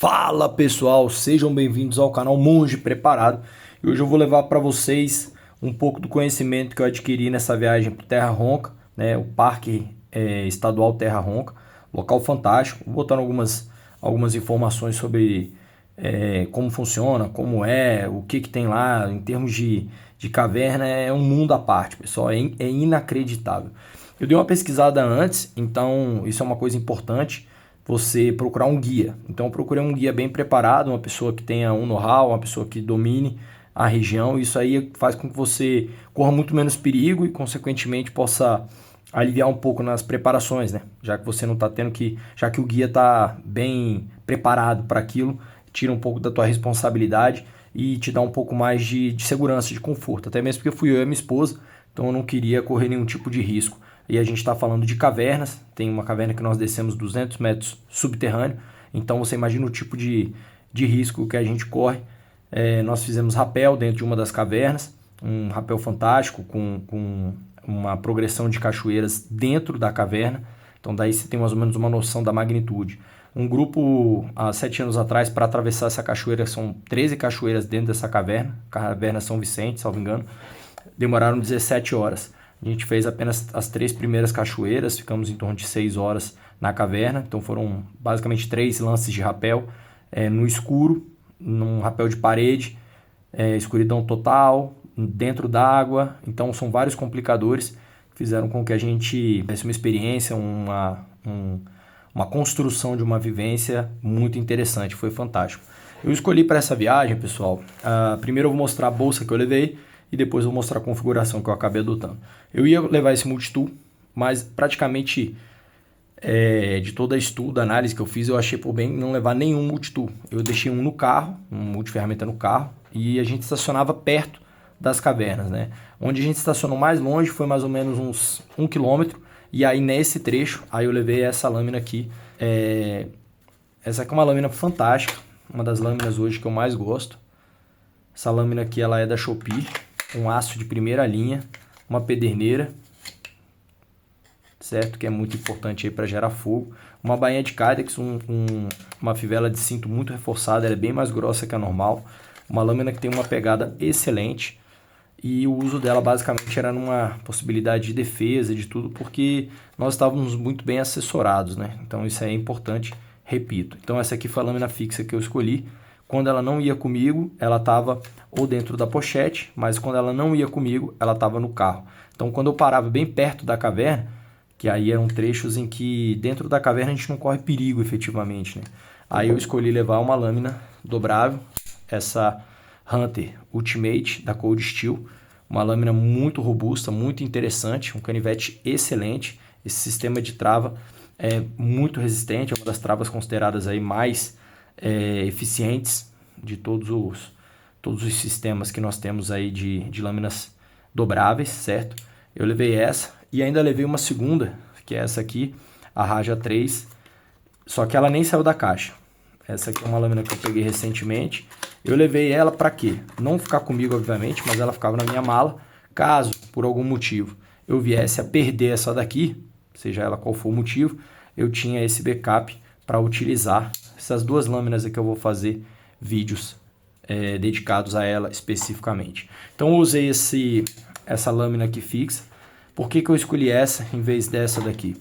Fala pessoal, sejam bem-vindos ao canal Monge Preparado. E hoje eu vou levar para vocês um pouco do conhecimento que eu adquiri nessa viagem para Terra Ronca, né? O Parque Estadual Terra Ronca, local fantástico. Vou botando algumas informações sobre como funciona, como é, o que tem lá em termos de caverna. É um mundo à parte, pessoal, é inacreditável. Eu dei uma pesquisada antes, então isso é uma coisa importante, você procurar um guia. Então eu procurei um guia bem preparado, uma pessoa que tenha um know-how, uma pessoa que domine a região. Isso aí faz com que você corra muito menos perigo e consequentemente possa aliviar um pouco nas preparações, né? Já que você não está tendo já que o guia está bem preparado para aquilo, tira um pouco da tua responsabilidade e te dá um pouco mais de segurança, de conforto. Até mesmo porque fui eu e minha esposa, então eu não queria correr nenhum tipo de risco. E a gente está falando de cavernas, tem uma caverna que nós descemos 200 metros subterrâneo, então você imagina o tipo de risco que a gente corre. Nós fizemos rapel dentro de uma das cavernas, um rapel fantástico com uma progressão de cachoeiras dentro da caverna, então daí você tem mais ou menos uma noção da magnitude. Um grupo, há 7 anos atrás, para atravessar essa cachoeira, são 13 cachoeiras dentro dessa caverna São Vicente, salvo engano, demoraram 17 horas. A gente fez apenas as 3 primeiras cachoeiras, ficamos em torno de 6 horas na caverna. Então foram basicamente 3 lances de rapel no escuro, num rapel de parede, escuridão total, dentro d'água. Então são vários complicadores que fizeram com que a gente tivesse uma experiência, uma construção de uma vivência muito interessante. Foi fantástico. Eu escolhi para essa viagem, pessoal, primeiro eu vou mostrar a bolsa que eu levei, e depois eu vou mostrar a configuração que eu acabei adotando. Eu ia levar esse multitool, mas praticamente de toda a estudo, análise que eu fiz, eu achei por bem não levar nenhum multitool. Eu deixei um no carro, um multiferramenta no carro, e a gente estacionava perto das cavernas, né? Onde a gente estacionou mais longe foi mais ou menos uns 1 quilômetro, e aí nesse trecho, aí eu levei essa lâmina aqui. Essa aqui é uma lâmina fantástica, uma das lâminas hoje que eu mais gosto. Essa lâmina aqui ela é da Shopee, um aço de primeira linha, uma pederneira, certo? Que é muito importante aí para gerar fogo. Uma bainha de Kydex, uma fivela de cinto muito reforçada, ela é bem mais grossa que a normal. Uma lâmina que tem uma pegada excelente. E o uso dela basicamente era numa possibilidade de defesa, de tudo, porque nós estávamos muito bem assessorados, né? Então isso é importante, repito. Então essa aqui foi a lâmina fixa que eu escolhi. Quando ela não ia comigo, ela estava ou dentro da pochete, mas quando ela não ia comigo, ela estava no carro. Então, quando eu parava bem perto da caverna, que aí eram trechos em que dentro da caverna a gente não corre perigo efetivamente, né? Aí eu escolhi levar uma lâmina dobrável, essa Hunter Ultimate da Cold Steel, uma lâmina muito robusta, muito interessante, um canivete excelente. Esse sistema de trava é muito resistente, é uma das travas consideradas aí mais eficientes de todos os sistemas que nós temos aí de lâminas dobráveis, certo? Eu levei essa e ainda levei uma segunda, que é essa aqui, a Raja 3, só que ela nem saiu da caixa. Essa aqui é uma lâmina que eu peguei recentemente. Eu levei ela para quê? Não ficar comigo, obviamente, mas ela ficava na minha mala. Caso, por algum motivo, eu viesse a perder essa daqui, seja ela qual for o motivo, eu tinha esse backup para utilizar essas 2 lâminas aqui. Eu vou fazer vídeos dedicados a ela especificamente. Então eu usei essa lâmina aqui fixa. Por que eu escolhi essa em vez dessa daqui?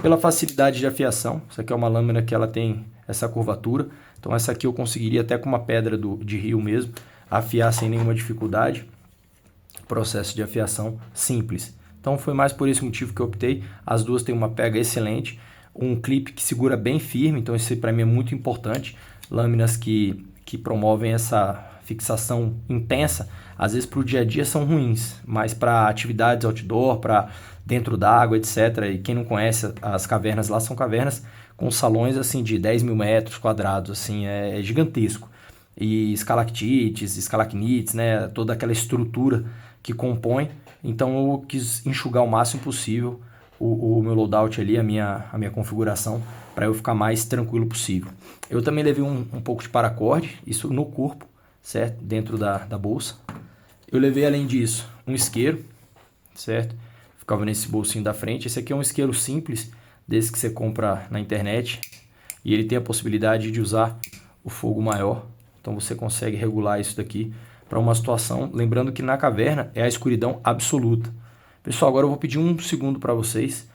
Pela facilidade de afiação. Essa aqui é uma lâmina que ela tem essa curvatura. Então essa aqui eu conseguiria até com uma pedra de rio mesmo afiar sem nenhuma dificuldade. Processo de afiação simples. Então foi mais por esse motivo que eu optei. As duas têm uma pega excelente, um clipe que segura bem firme, então isso para mim é muito importante. Lâminas que promovem essa fixação intensa, às vezes para o dia a dia são ruins, mas para atividades outdoor, para dentro d'água, etc. E quem não conhece, as cavernas lá são cavernas com salões assim de 10 mil metros quadrados, assim, é gigantesco. E estalactites, estalagnites, né, toda aquela estrutura que compõe. Então eu quis enxugar o máximo possível o meu loadout ali, a minha configuração, para eu ficar mais tranquilo possível. Eu também levei um pouco de paracorde, isso no corpo, certo? Dentro da bolsa. Eu levei, além disso, um isqueiro, certo? Ficava nesse bolsinho da frente. Esse aqui é um isqueiro simples, desse que você compra na internet. E ele tem a possibilidade de usar o fogo maior. Então você consegue regular isso daqui para uma situação, lembrando que na caverna é a escuridão absoluta. Pessoal, agora eu vou pedir um segundo para vocês.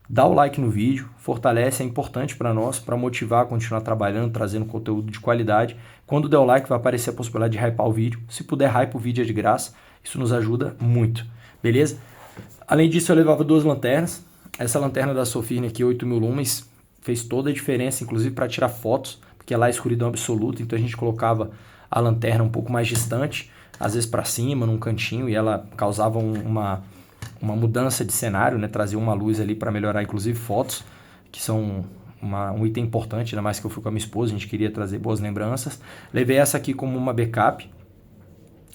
Dá o like no vídeo, fortalece, é importante para nós, para motivar a continuar trabalhando, trazendo conteúdo de qualidade. Quando der o like vai aparecer a possibilidade de hypar o vídeo. Se puder, hype o vídeo é de graça, isso nos ajuda muito, beleza? Além disso, eu levava 2 lanternas. Essa lanterna da Sofirne aqui, 8.000 lumens, fez toda a diferença, inclusive para tirar fotos, porque lá é escuridão absoluta, então a gente colocava a lanterna um pouco mais distante, às vezes para cima, num cantinho, e ela causava uma mudança de cenário, né? Trazia uma luz ali para melhorar, inclusive, fotos, que são um item importante, ainda mais que eu fui com a minha esposa, a gente queria trazer boas lembranças. Levei essa aqui como uma backup,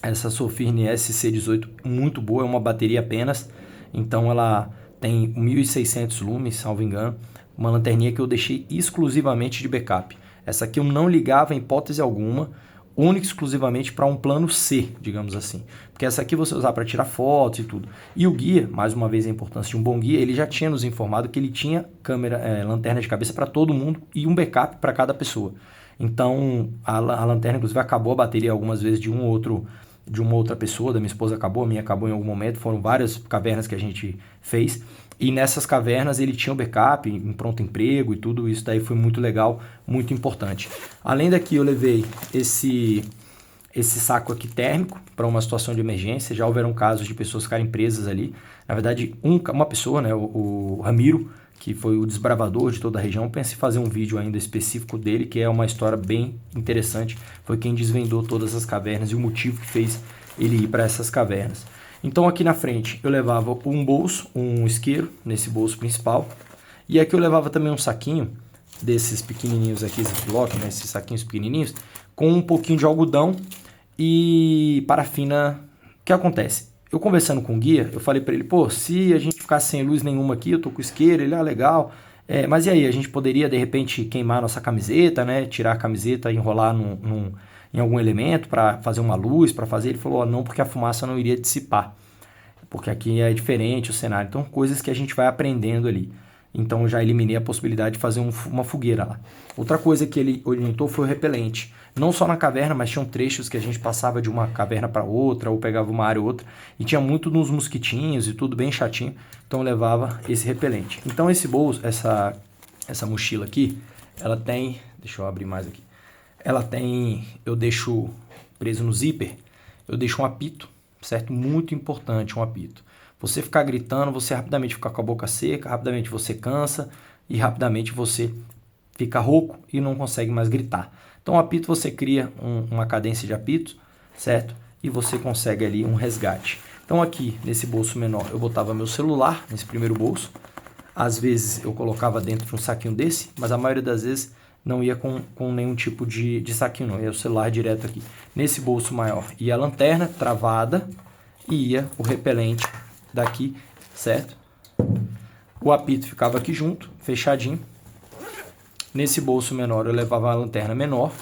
essa Sofirne SC18, muito boa, é uma bateria apenas, então ela tem 1.600 lumens, salvo engano, uma lanterninha que eu deixei exclusivamente de backup. Essa aqui eu não ligava em hipótese alguma, única e exclusivamente para um plano C, digamos assim. Porque essa aqui você usar para tirar fotos e tudo. E o guia, mais uma vez a importância de um bom guia, ele já tinha nos informado que ele tinha lanterna de cabeça para todo mundo e um backup para cada pessoa. Então a lanterna, inclusive, acabou a bateria algumas vezes de uma outra pessoa, da minha esposa acabou, a minha acabou em algum momento, foram várias cavernas que a gente fez, e nessas cavernas ele tinha o backup em pronto emprego e tudo isso daí foi muito legal, muito importante. Além daqui eu levei esse saco aqui térmico para uma situação de emergência, já houveram casos de pessoas ficarem presas ali, na verdade uma pessoa, né, o Ramiro, que foi o desbravador de toda a região, pensei em fazer um vídeo ainda específico dele, que é uma história bem interessante, foi quem desvendou todas as cavernas e o motivo que fez ele ir para essas cavernas. Então aqui na frente eu levava um bolso, um isqueiro, nesse bolso principal, e aqui eu levava também um saquinho, desses pequenininhos aqui, Ziploc, né, esses saquinhos pequenininhos, com um pouquinho de algodão e parafina. O que acontece? Eu conversando com o guia, eu falei para ele, pô, se a gente ficar sem luz nenhuma aqui, eu tô com isqueiro, ele, legal, mas e aí, a gente poderia de repente queimar nossa camiseta, né, tirar a camiseta e enrolar em algum elemento para fazer uma luz, para fazer, ele falou, não, porque a fumaça não iria dissipar, porque aqui é diferente o cenário, então coisas que a gente vai aprendendo ali. Então eu já eliminei a possibilidade de fazer uma fogueira lá. Outra coisa que ele orientou foi o repelente. Não só na caverna, mas tinham trechos que a gente passava de uma caverna para outra, ou pegava uma área ou outra, e tinha muito nos mosquitinhos e tudo bem chatinho, então eu levava esse repelente. Então esse bolso, essa mochila aqui, ela tem, deixa eu abrir mais aqui, ela tem, eu deixo preso no zíper, eu deixo um apito, certo? Muito importante um apito. Você ficar gritando, você rapidamente fica com a boca seca, rapidamente você cansa e rapidamente você fica rouco e não consegue mais gritar. Então o apito você cria uma cadência de apito, certo? E você consegue ali um resgate. Então aqui nesse bolso menor eu botava meu celular, nesse primeiro bolso. Às vezes eu colocava dentro de um saquinho desse, mas a maioria das vezes não ia com nenhum tipo de saquinho, não. Ia o celular direto aqui. Nesse bolso maior ia a lanterna travada e ia o repelente daqui, certo? O apito ficava aqui junto, fechadinho. Nesse bolso menor eu levava a lanterna menor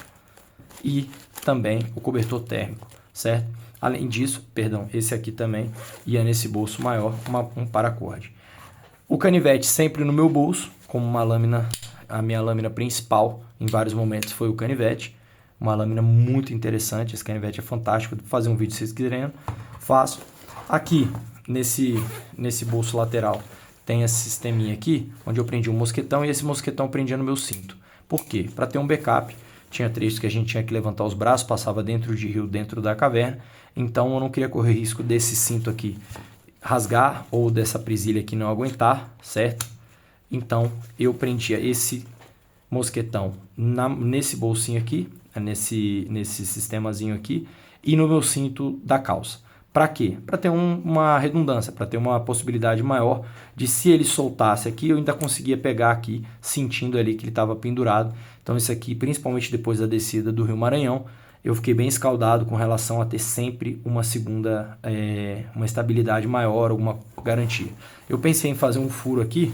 e também o cobertor térmico, certo? Além disso, perdão, esse aqui também ia nesse bolso maior, um paracorde. O canivete sempre no meu bolso, como uma lâmina, a minha lâmina principal em vários momentos foi o canivete. Uma lâmina muito interessante, esse canivete é fantástico, vou fazer um vídeo se vocês quiserem, faço. Aqui, nesse bolso lateral, tem esse sisteminha aqui, onde eu prendi um mosquetão e esse mosquetão prendia no meu cinto. Por quê? Para ter um backup, tinha trechos que a gente tinha que levantar os braços, passava dentro de rio, dentro da caverna, então eu não queria correr risco desse cinto aqui rasgar ou dessa presilha aqui não aguentar, certo? Então eu prendia esse mosquetão nesse bolsinho aqui, nesse sistemazinho aqui, e no meu cinto da calça. Para quê? Para ter uma redundância, para ter uma possibilidade maior de, se ele soltasse aqui, eu ainda conseguia pegar aqui, sentindo ali que ele estava pendurado. Então isso aqui, principalmente depois da descida do Rio Maranhão, eu fiquei bem escaldado com relação a ter sempre uma segunda, uma estabilidade maior, alguma garantia. Eu pensei em fazer um furo aqui,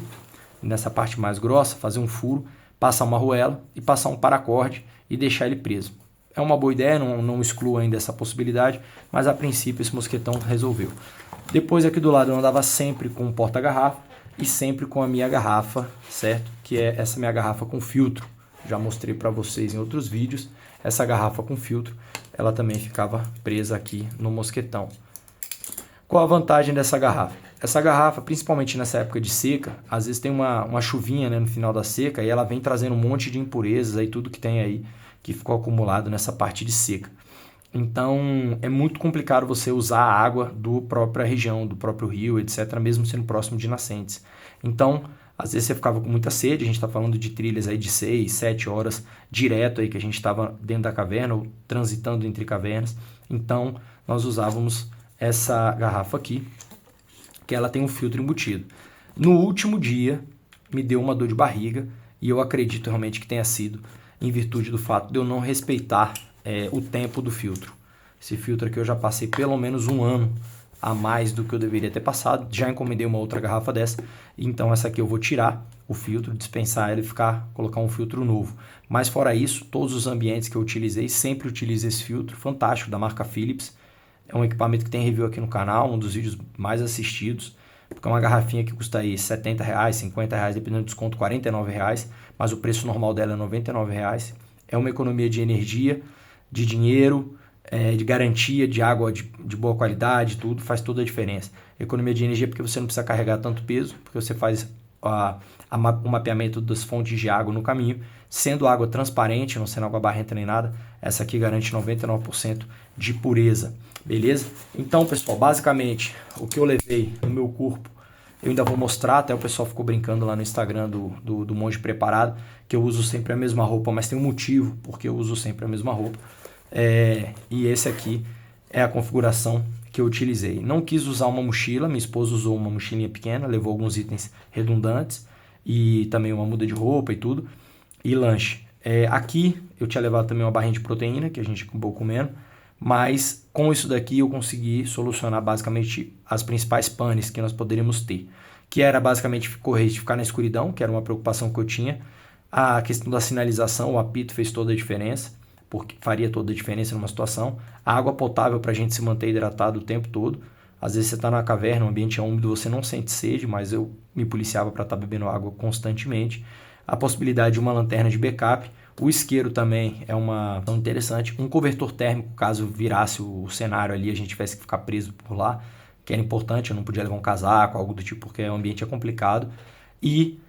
nessa parte mais grossa, fazer um furo, passar uma arruela e passar um paracorde e deixar ele preso. É uma boa ideia, não excluo ainda essa possibilidade, mas a princípio esse mosquetão resolveu. Depois aqui do lado eu andava sempre com um porta-garrafa e sempre com a minha garrafa, certo? Que é essa minha garrafa com filtro já mostrei para vocês em outros vídeos, essa garrafa com filtro, ela também ficava presa aqui no mosquetão. Qual a vantagem dessa garrafa? Essa garrafa, principalmente nessa época de seca, às vezes tem uma chuvinha, né, no final da seca e ela vem trazendo um monte de impurezas, aí tudo que tem aí que ficou acumulado nessa parte de seca. Então, é muito complicado você usar a água do própria região, do próprio rio, etc., mesmo sendo próximo de nascentes. Então, às vezes você ficava com muita sede, a gente está falando de trilhas aí de 6, 7 horas direto aí que a gente estava dentro da caverna ou transitando entre cavernas. Então, nós usávamos essa garrafa aqui, que ela tem um filtro embutido. No último dia, me deu uma dor de barriga e eu acredito realmente que tenha sido em virtude do fato de eu não respeitar o tempo do filtro. Esse filtro aqui eu já passei pelo menos um ano a mais do que eu deveria ter passado. Já encomendei uma outra garrafa dessa, então essa aqui eu vou tirar o filtro, dispensar ela e colocar um filtro novo. Mas fora isso, todos os ambientes que eu utilizei, sempre utilizo esse filtro fantástico da marca Philips. É um equipamento que tem review aqui no canal, um dos vídeos mais assistidos, porque é uma garrafinha que custa aí R$70, R$50, dependendo do desconto, R$49, mas o preço normal dela é R$99. É uma economia de energia, de dinheiro, de garantia de água de boa qualidade, tudo faz toda a diferença. Economia de energia porque você não precisa carregar tanto peso, porque você faz o mapeamento das fontes de água no caminho, sendo água transparente, não sendo água barrenta nem nada. Essa aqui garante 99% de pureza, beleza? Então, pessoal, basicamente, o que eu levei no meu corpo, eu ainda vou mostrar, até o pessoal ficou brincando lá no Instagram do Monge Preparado, que eu uso sempre a mesma roupa, mas tem um motivo porque eu uso sempre a mesma roupa. E esse aqui é a configuração que eu utilizei. Não quis usar uma mochila, minha esposa usou uma mochilinha pequena, levou alguns itens redundantes e também uma muda de roupa e tudo, e lanche. Aqui eu tinha levado também uma barrinha de proteína, que a gente acabou comendo, mas com isso daqui eu consegui solucionar basicamente as principais panes que nós poderíamos ter, que era basicamente correr de ficar na escuridão, que era uma preocupação que eu tinha. A questão da sinalização, o apito fez toda a diferença, porque faria toda a diferença numa situação. A água potável para a gente se manter hidratado o tempo todo. Às vezes você está na caverna, o ambiente é úmido, você não sente sede, mas eu me policiava para estar bebendo água constantemente. A possibilidade de uma lanterna de backup. O isqueiro também é uma tão interessante. Um cobertor térmico, caso virasse o cenário ali, a gente tivesse que ficar preso por lá, que era importante, eu não podia levar um casaco, algo do tipo, porque o ambiente é complicado. E,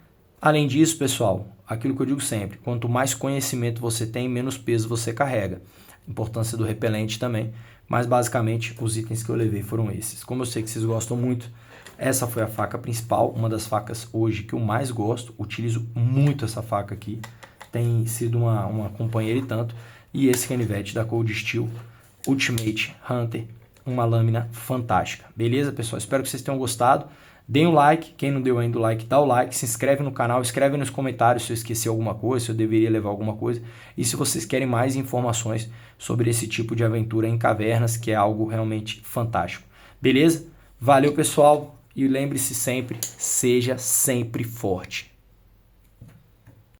além disso, pessoal, aquilo que eu digo sempre, quanto mais conhecimento você tem, menos peso você carrega. Importância do repelente também, mas basicamente os itens que eu levei foram esses. Como eu sei que vocês gostam muito, essa foi a faca principal, uma das facas hoje que eu mais gosto, utilizo muito essa faca aqui, tem sido uma companheira e tanto. E esse canivete da Cold Steel Ultimate Hunter, uma lâmina fantástica. Beleza, pessoal? Espero que vocês tenham gostado. Deem um like, quem não deu ainda o like, dá o like, se inscreve no canal, escreve nos comentários se eu esqueci alguma coisa, se eu deveria levar alguma coisa. E se vocês querem mais informações sobre esse tipo de aventura em cavernas, que é algo realmente fantástico. Beleza? Valeu, pessoal, e lembre-se sempre, seja sempre forte.